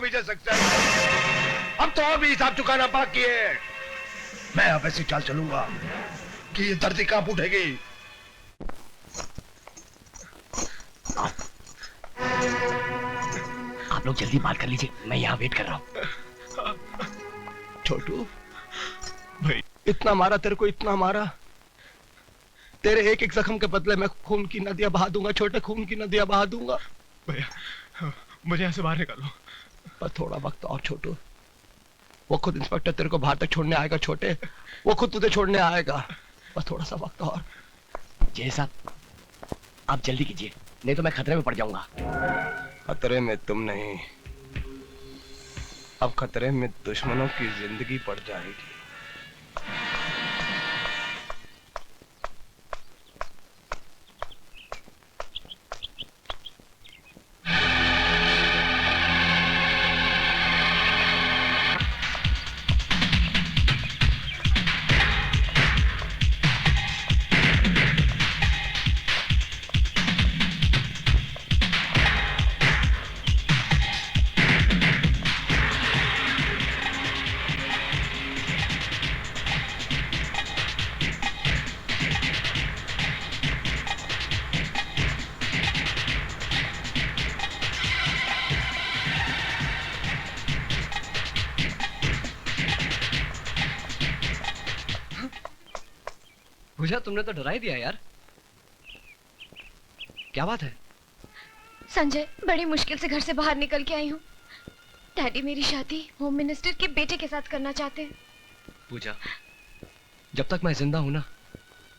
विजय success. अब तो और भी हिसाब चुकाना बाकी है। मैं अब ऐसी चाल चलूंगा कि ये धरती कांप उठेगी। आप लोग जल्दी बात कर लीजिए, मैं यहाँ वेट कर रहा हूँ। छोटू भाई, इतना मारा तेरे को, इतना मारा। तेरे एक एक जख्म के बदले मैं खून की नदियां बहा दूंगा छोटे, खून की नदियां बहा दूंगा। भैया मुझे यहाँ से बाहर निकालो। बस थोड़ा वक्त और छोटू, वो खुद इंस्पेक्टर तेरे को बाहर तक छोड़ने आएगा छोटे, वो खुद तुझे छोड़ने आएगा। बस थोड़ा सा वक्त और। जय साहब, आप जल्दी कीजिए, नहीं तो मैं खतरे में पड़ जाऊंगा। खतरे में तुम नहीं, अब खतरे में दुश्मनों की जिंदगी पड़ जाएगी। पूजा, तुमने तो डरा ही दिया यार। क्या बात है? संजय, बड़ी मुश्किल से घर से बाहर निकल के आई हूँ। डैडी मेरी शादी होम मिनिस्टर के बेटे के साथ करना चाहते हैं। पूजा, जब तक मैं जिंदा हूँ ना,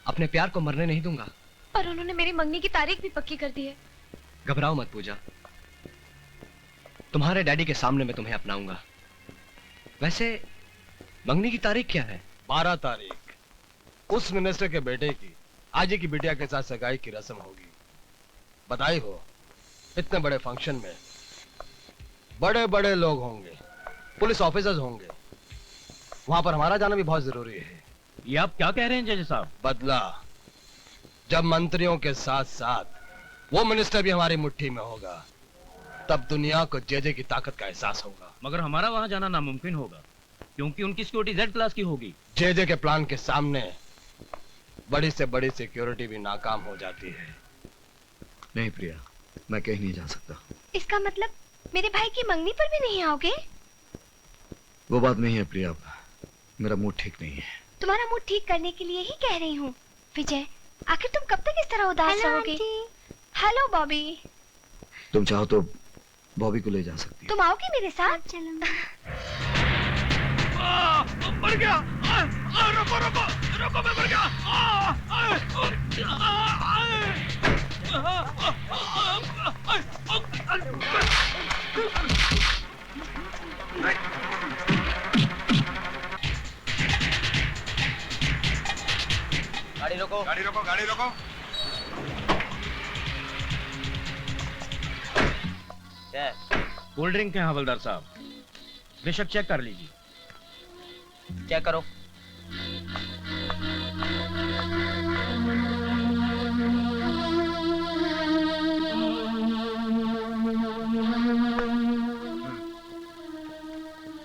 अपने प्यार को मरने नहीं दूंगा। और उन्होंने मेरी मंगनी की तारीख भी पक्की कर दी है। घबराओ मत पूजा, तुम्हारे डैडी के सामने मैं तुम्हें अपनाऊंगा। वैसे मंगनी की तारीख क्या है? 12 तारीख उस मिनिस्टर के बेटे की आजी की बिटिया के साथ सगाई की रस्म होगी। बधाई हो। इतने बड़े फंक्शन में बड़े बड़े लोग होंगे, पुलिस ऑफिसर्स होंगे, वहां पर हमारा जाना भी बहुत जरूरी है। ये आप क्या कह रहे हैं जज साहब? बदला, जब मंत्रियों के साथ साथ वो मिनिस्टर भी हमारी मुट्ठी में होगा, तब दुनिया को जेजे की ताकत का एहसास होगा। मगर हमारा वहां जाना नामुमकिन होगा, क्योंकि उनकी सिक्योरिटी जेड क्लास की होगी। जेजे के प्लान के सामने बड़ी से बड़ी सिक्योरिटी भी नाकाम हो जाती है। नहीं प्रिया, मैं कहीं नहीं जा सकता। इसका मतलब मेरे भाई की मंगनी पर भी नहीं आओगे? वो बात नहीं है प्रिया, मेरा मूड ठीक नहीं है। तुम्हारा मूड ठीक करने के लिए ही कह रही हूँ। विजय, आखिर तुम कब तक इस तरह उदास रहोगे? हेलो बॉबी। तुम चाहो तो बॉबी को ले जा सकती हो। तुम आओगे मेरे साथ? चलो। मर गया। रुको रुको रुको, मैं मर गया। गाड़ी रोको, गाड़ी रोको, गाड़ी रोको। कोल्ड ड्रिंक है हवलदार साहब, बेशक चेक कर लीजिए। चेक करो।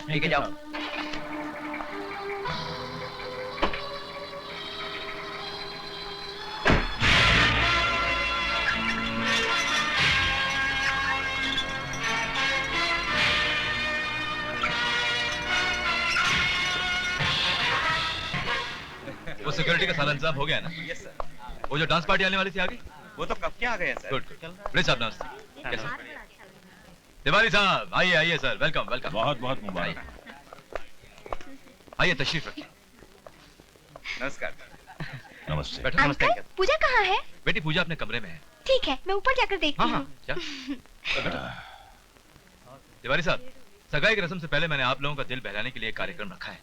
ठीक है, जाओ। वो सिक्योरिटी का सारा इंतजाम हो गया ना? Yes sir. वो जो डांस पार्टी आने वाली थी आ गई? वो तो कब के आ गए हैं सर। Good good. प्लीज साहब नमस्ते। कैसे? तिवारी साहब आइए आइए सर, वेलकम वेलकम। बहुत बहुत मुबारक। आइए तशरीफ रखिए। नमस्कार। नमस्ते। बैठो। अंकल, पूजा कहाँ है? बेटी पूजा अपने कमरे में है, ठीक है, मैं ऊपर जाकर देखती हाँ हूँ। हाँ क्या तिवारी साहब, सगाई की रस्म से पहले मैंने आप लोगों का दिल बहलाने के लिए एक कार्यक्रम रखा है।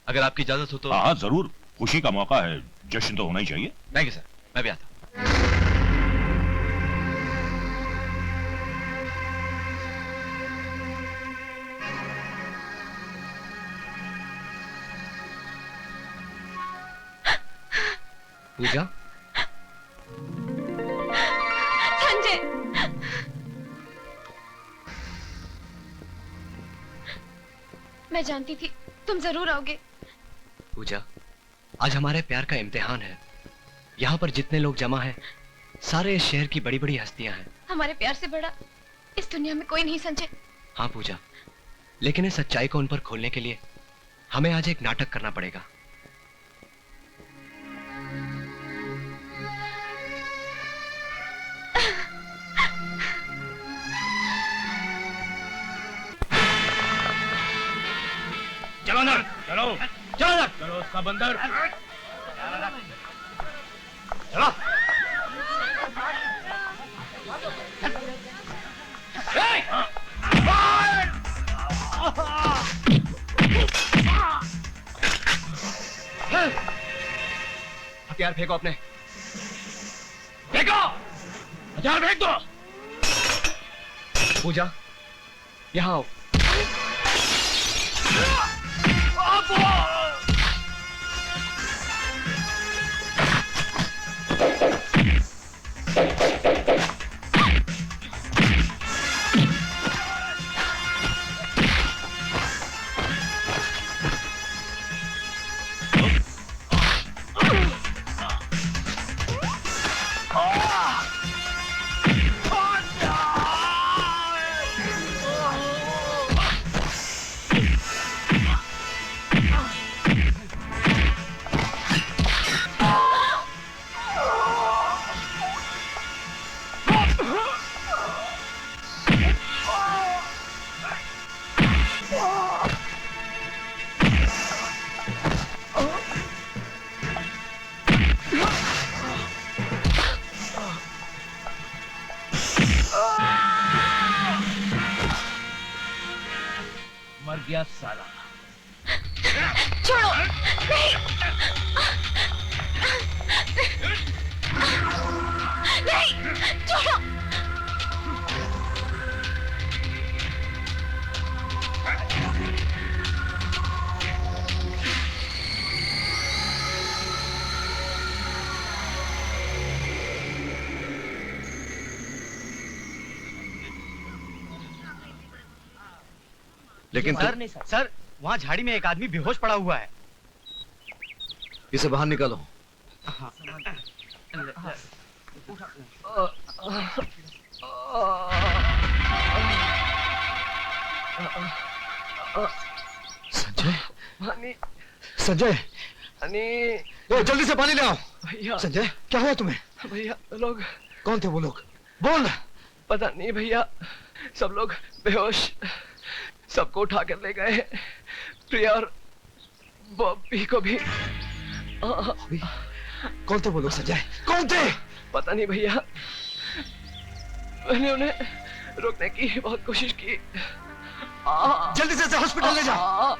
अगर आपकी इजाजत हो तो। हाँ जरूर, खुशी का मौका है, जश्न तो होना ही चाहिए। थैंक यू सर, मैं भी आता हूँ। पूजा, संजय, मैं जानती थी तुम जरूर आओगे। पूजा, आज हमारे प्यार का इम्तिहान है। यहाँ पर जितने लोग जमा हैं, सारे इस शहर की बड़ी बड़ी हस्तियां हैं। हमारे प्यार से बड़ा इस दुनिया में कोई नहीं संजय। हाँ पूजा, लेकिन इस सच्चाई को उन पर खोलने के लिए हमें आज एक नाटक करना पड़ेगा। चलो अंदर, चलो चलो अंदर, चलो उसका बंदर, चलो। हथियार फेंको अपने। फेंको, हथियार फेंक दो। पूजा, यहाँ आओ। मर गया साला। छोड़ो, नहीं, नहीं, छोड़ो। लेकिन सर नहीं सर, वहाँ झाड़ी में एक आदमी बेहोश पड़ा हुआ है। इसे बाहर निकालो। संजय, संजय, ओ, जल्दी से पानी ले आओ। भैया, संजय, क्या हुआ तुम्हें? भैया लोग, कौन थे वो लोग? बोल। पता नहीं भैया, सब लोग बेहोश, सबको उठा कर ले गए। प्रिया और बॉबी को भी। अभी कौन थे वो लोग संजय? कौन थे? पता नहीं भैया, मैंने उन्हें रोकने की बहुत कोशिश की। जल्दी से इसे हॉस्पिटल ले जाओ।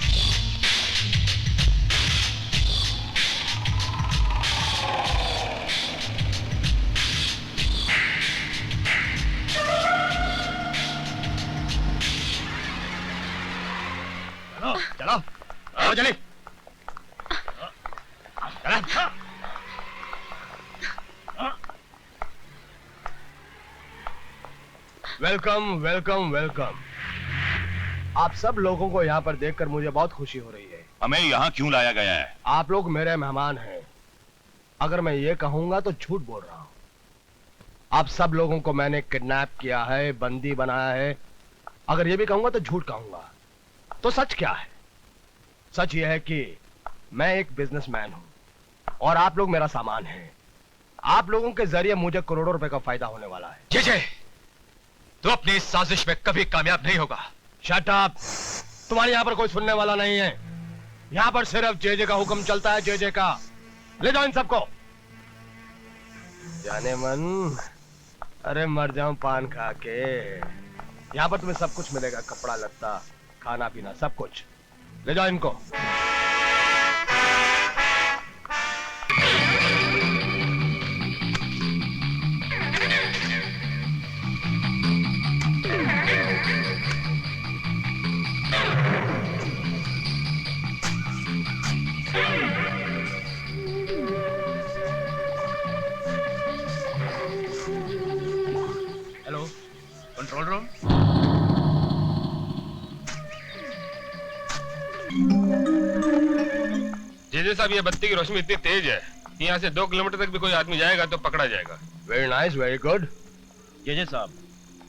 चलो, आओ जल्दी। चला। Welcome welcome welcome. आप सब लोगों को यहाँ पर देखकर मुझे बहुत खुशी हो रही है। हमें यहाँ क्यों लाया गया है? आप लोग मेरे मेहमान हैं। अगर मैं ये कहूंगा तो झूठ बोल रहा हूँ। आप सब लोगों को मैंने किडनैप किया है, बंदी बनाया है। अगर ये भी कहूंगा तो झूठ कहूंगा। तो सच क्या है? सच ये है कि मैं एक बिजनेसमैन हूं और आप लोग मेरा सामान हैं। आप लोगों के जरिए मुझे करोड़ों रुपए का फायदा होने वाला है। जे तू अपनी इस साजिश में कभी कामयाब नहीं होगा। Shut up! तुम्हारे यहाँ पर कोई सुनने वाला नहीं है। यहाँ पर सिर्फ जे का हुक्म चलता है, जे का। ले जाओ इन सबको। जाने मन, अरे मर जाऊं पान खा के। यहाँ पर तुम्हें सब कुछ मिलेगा, कपड़ा लत्ता, खाना पीना, सब कुछ। ले जाओ इनको। Hello, control room. जेजे साहब, ये बत्ती की रोशनी इतनी तेज है कि यहाँ से 2 किलोमीटर तक भी कोई आदमी जाएगा तो पकड़ा जाएगा। Very nice, very good. JJ साहब,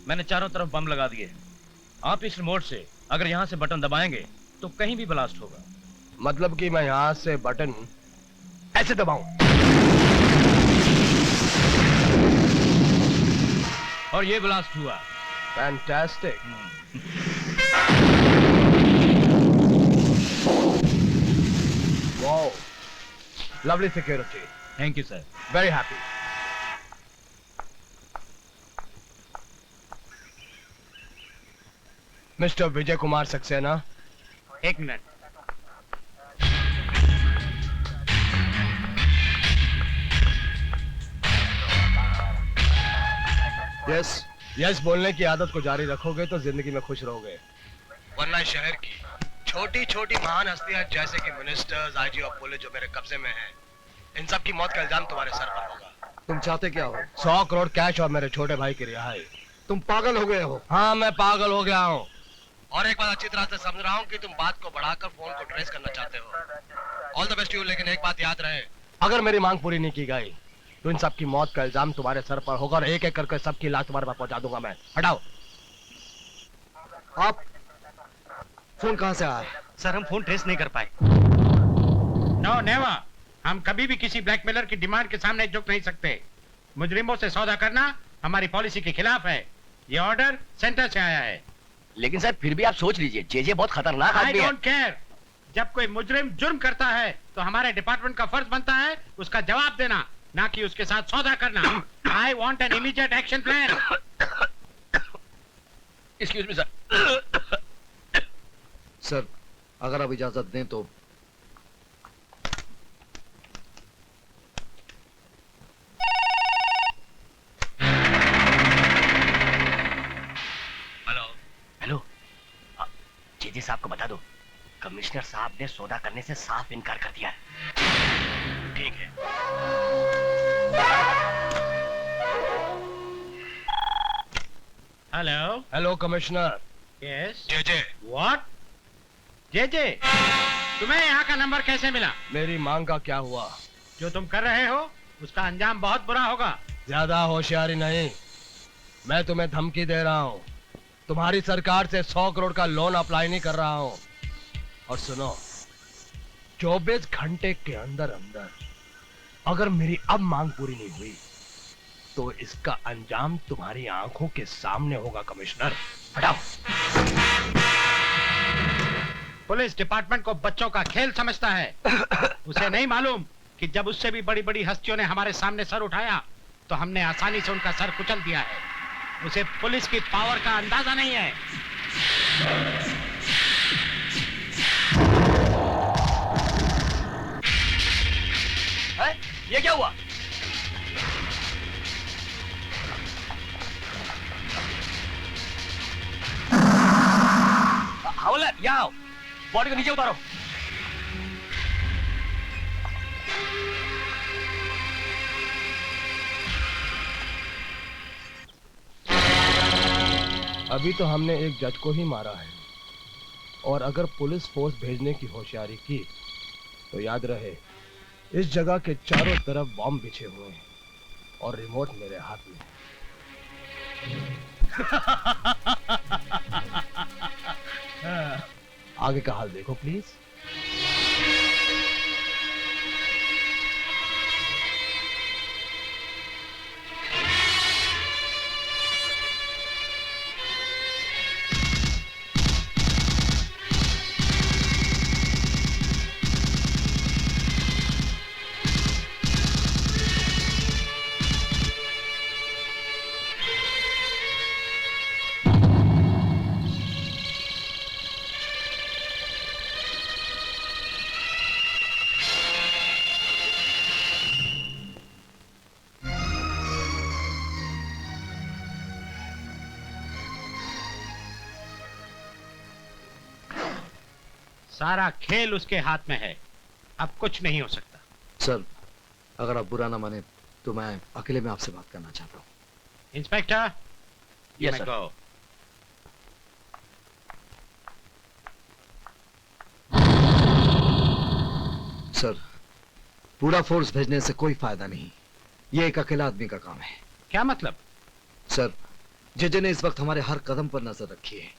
मैंने चारों तरफ बम लगा दिए। आप इस रिमोट से अगर यहाँ से बटन दबाएंगे तो कहीं भी ब्लास्ट होगा। मतलब कि मैं यहाँ से बटन ऐसे दबाऊं? और ये ब्लास्ट हुआ। Fantastic. Wow, lovely security. Thank you sir. Very happy. Mister Vijay Kumar Saxena. एक मिनट। यस यस बोलने की आदत को जारी रखोगे तो जिंदगी में खुश रहोगे, वरना शहर की छोटी छोटी महान हस्तियां जैसे कि मिनिस्टर्स, आईजी और पुलिस जो मेरे कब्जे में हैं, इन सब की मौत का इल्जाम तुम्हारे सर पर होगा। तुम चाहते क्या हो? 100 करोड़ कैश और मेरे छोटे भाई की रिहाई। तुम पागल हो गए हो? हाँ, मैं पागल हो गया हूँ। और एक बात अच्छी तरह से समझ रहा हूँ कि तुम बात को बढ़ाकर फोन को ट्रेस करना चाहते हो। ऑल द बेस्ट यू, लेकिन एक बात याद रहे, अगर मेरी मांग पूरी नहीं की गई तो इन सब की मौत का इल्जाम तुम्हारे सर पर होगा और एक एक करके सबकी लाश तुम्हारे पास पहुंचा दूंगा मैं। हटाओ। आप फोन कहां से आया? सर हम फोन ट्रेस नहीं कर पाए। नो नेवर, हम कभी भी किसी ब्लैकमेलर की डिमांड के सामने झुक नहीं सकते। मुजरिमों से सौदा करना हमारी पॉलिसी के खिलाफ है। ये ऑर्डर सेंटर से आया है। लेकिन सर फिर भी आप सोच लीजिए, जेजे बहुत खतरनाक आई आदमी है। Don't care. जब कोई मुजरिम जुर्म करता है तो हमारे डिपार्टमेंट का फर्ज बनता है उसका जवाब देना, ना कि उसके साथ सौदा करना। I want an immediate action plan. Excuse me sir. Sir अगर आप इजाजत दें तो। हेलो, जेजे साहब को बता दो कमिश्नर साहब ने सौदा करने से साफ इनकार कर दिया है। ठीक है। Hello hello commissioner. Yes JJ. What? JJ, तुम्हें यहाँ का नंबर कैसे मिला? मेरी मांग का क्या हुआ? जो तुम कर रहे हो उसका अंजाम बहुत बुरा होगा। ज्यादा होशियारी नहीं, मैं तुम्हें धमकी दे रहा हूँ। तुम्हारी सरकार से 100 करोड़ का लोन अप्लाई नहीं कर रहा हूँ। और सुनो, 24 घंटे के अंदर अंदर अगर मेरी अब मांग पूरी नहीं हुई तो इसका अंजाम तुम्हारी आंखों के सामने होगा कमिश्नर। हटाओ। पुलिस डिपार्टमेंट को बच्चों का खेल समझता है। उसे नहीं मालूम कि जब उससे भी बड़ी बड़ी हस्तियों ने हमारे सामने सर उठाया तो हमने आसानी से उनका सर कुचल दिया है। उसे पुलिस की पावर का अंदाजा नहीं है। ये क्या हुआ? हवलदार, यहाँ आओ, बॉडी को नीचे उतारो। अभी तो हमने एक जज को ही मारा है, और अगर पुलिस फोर्स भेजने की होशियारी की तो याद रहे इस जगह के चारों तरफ बॉम्ब बिछे हुए हैं और रिमोट मेरे हाथ में है। आगे का हाल देखो प्लीज। सारा खेल उसके हाथ में है, अब कुछ नहीं हो सकता। सर, अगर आप बुरा ना माने तो मैं अकेले में आपसे बात करना चाहता हूँ। Inspector, Yes, you may sir. go. Sir, पूरा फोर्स भेजने से कोई फायदा नहीं। ये एक अकेला आदमी का काम है। क्या मतलब? सर, जेजे ने इस वक्त हमारे हर कदम पर नजर रखी है।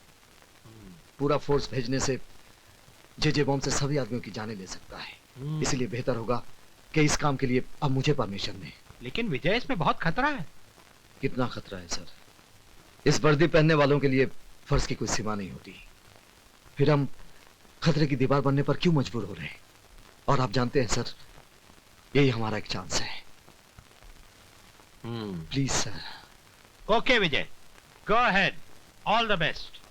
पूरा फोर्स भेजने से जेजे बॉम्ब से सभी आदमियों की जानें ले सकता है। इसलिए बेहतर होगा कि इस काम के लिए अब मुझे परमिशन दें। लेकिन विजय, इसमें बहुत खतरा है। कितना खतरा है सर? इस वर्दी पहनने वालों के लिए फर्ज की कोई सीमा नहीं होती। फिर हम खतरे की दीवार बनने पर क्यों मजबूर हो रहे हैं? और आप जानते हैं सर, यही हमारा एक चांस है। Please sir. Okay Vijay, go ahead, all the best.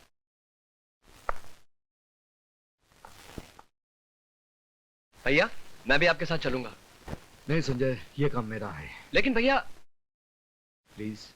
भैया, मैं भी आपके साथ चलूंगा। नहीं संजय, ये काम मेरा है। लेकिन भैया, प्लीज।